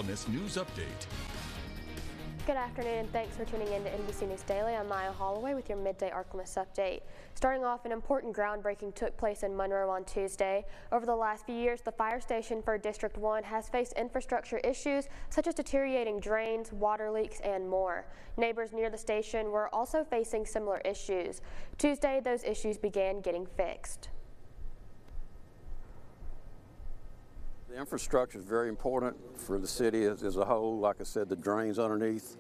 Ark-La-Miss News Update. Good afternoon and thanks for tuning in to NBC News Daily. I'm Maya Holloway with your Midday Ark-La-Miss update. Starting off, an important groundbreaking took place in Monroe on Tuesday. Over the last few years, the fire station for District 1 has faced infrastructure issues such as deteriorating drains, water leaks, and more. Neighbors near the station were also facing similar issues. Tuesday, those issues began getting fixed. The infrastructure is very important for the city as a whole. Like I said, the drains underneath,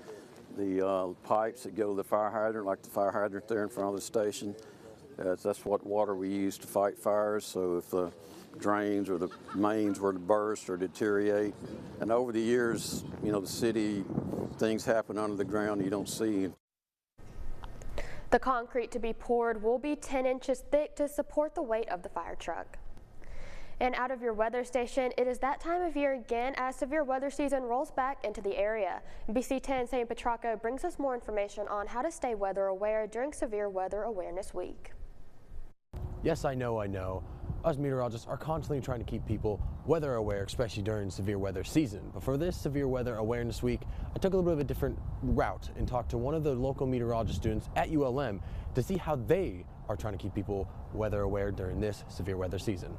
the pipes that go to the fire hydrant, like the fire hydrant there in front of the station. That's what water we use to fight fires. So if the drains or the mains were to burst or deteriorate, and over the years, you know, the city, things happen under the ground you don't see. The concrete to be poured will be 10 inches thick to support the weight of the fire truck. And out of your weather station, it is that time of year again as severe weather season rolls back into the area. NBC 10 Sammy Petracco brings us more information on how to stay weather aware during Severe Weather Awareness Week. Yes, I know. Us meteorologists are constantly trying to keep people weather aware, especially during severe weather season. But for this Severe Weather Awareness Week, I took a little bit of a different route and talked to one of the local meteorology students at ULM to see how they are trying to keep people weather aware during this severe weather season.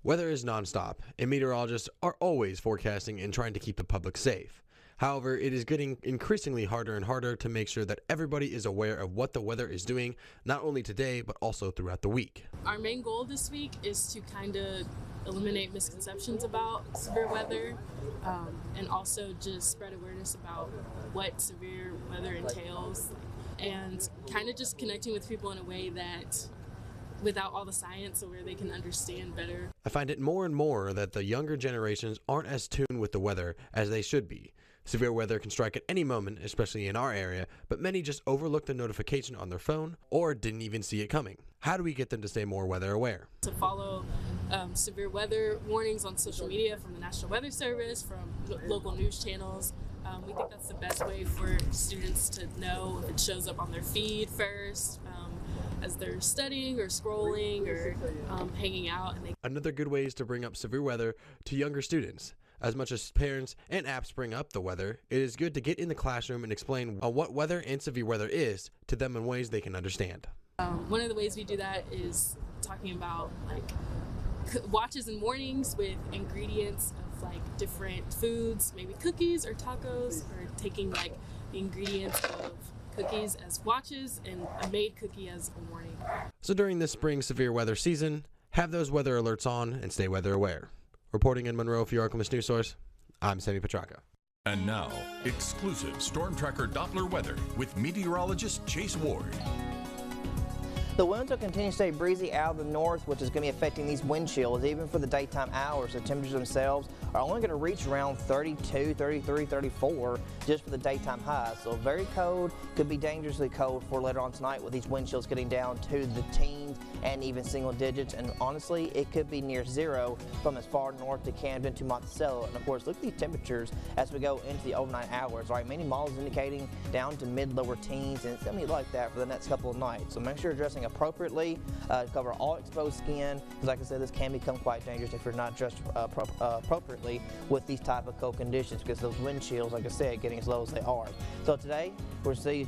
Weather is nonstop, and meteorologists are always forecasting and trying to keep the public safe. However, it is getting increasingly harder and harder to make sure that everybody is aware of what the weather is doing, not only today, but also throughout the week. Our main goal this week is to kind of eliminate misconceptions about severe weather and also just spread awareness about what severe weather entails and kind of just connecting with people in a way that without all the science so where they can understand better. I find it more and more that the younger generations aren't as tuned with the weather as they should be. Severe weather can strike at any moment, especially in our area, but many just overlook the notification on their phone or didn't even see it coming. How do we get them to stay more weather aware? To follow severe weather warnings on social media from the National Weather Service, from local news channels. We think that's the best way for students to know if it shows up on their feed first, as they're studying or scrolling or hanging out. Another good way is to bring up severe weather to younger students. As much as parents and apps bring up the weather, it is good to get in the classroom and explain what weather and severe weather is to them in ways they can understand. One of the ways we do that is talking about watches and mornings with ingredients of different foods, maybe cookies or tacos, or taking the ingredients of cookies as watches and a made cookie as a warning. So during this spring severe weather season, have those weather alerts on and stay weather aware. Reporting in Monroe for your Ark-La-Miss News Source, I'm Sammy Petracco. And now, exclusive Storm Tracker Doppler weather with meteorologist Chase Ward. The winds will continue to stay breezy out of the north, which is going to be affecting these wind chills even for the daytime hours. The temperatures themselves are only going to reach around 32, 33, 34 just for the daytime highs. So very cold, could be dangerously cold for later on tonight with these wind chills getting down to the teens and even single digits. And honestly, it could be near zero from as far north to Camden to Monticello. And of course, look at these temperatures as we go into the overnight hours. All right, many models indicating down to mid-lower teens, and it's going to be like that for the next couple of nights. So make sure you're dressing appropriately, cover all exposed skin, because like I said, this can become quite dangerous if you're not dressed appropriately with these type of cold conditions, because those wind chills, like I said, getting as low as they are. So today, we'll see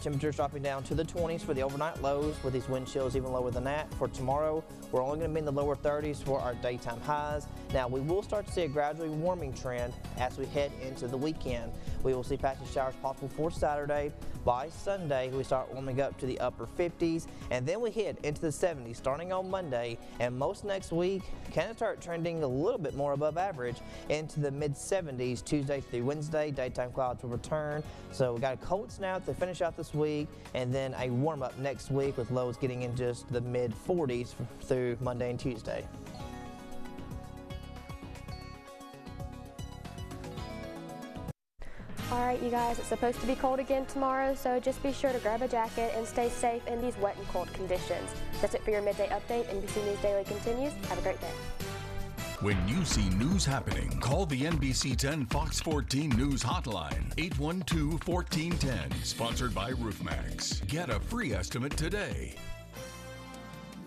temperatures dropping down to the 20s for the overnight lows, with these wind chills even lower than that. For tomorrow, we're only going to be in the lower 30s for our daytime highs. Now, we will start to see a gradually warming trend as we head into the weekend. We will see patchy showers possible for Saturday. By Sunday, we start warming up to the upper 50s, and then we hit into the 70s starting on Monday, and most next week kind of start trending a little bit more above average into the mid-70s Tuesday through Wednesday. Daytime clouds will return, so we got a cold snap to finish out this week, and then a warm-up next week with lows getting in just the mid-40s through Monday and Tuesday. Alright you guys, it's supposed to be cold again tomorrow, so just be sure to grab a jacket and stay safe in these wet and cold conditions. That's it for your midday update. NBC News Daily continues. Have a great day. When you see news happening, call the NBC 10 Fox 14 News Hotline, 812-1410, sponsored by RoofMax. Get a free estimate today.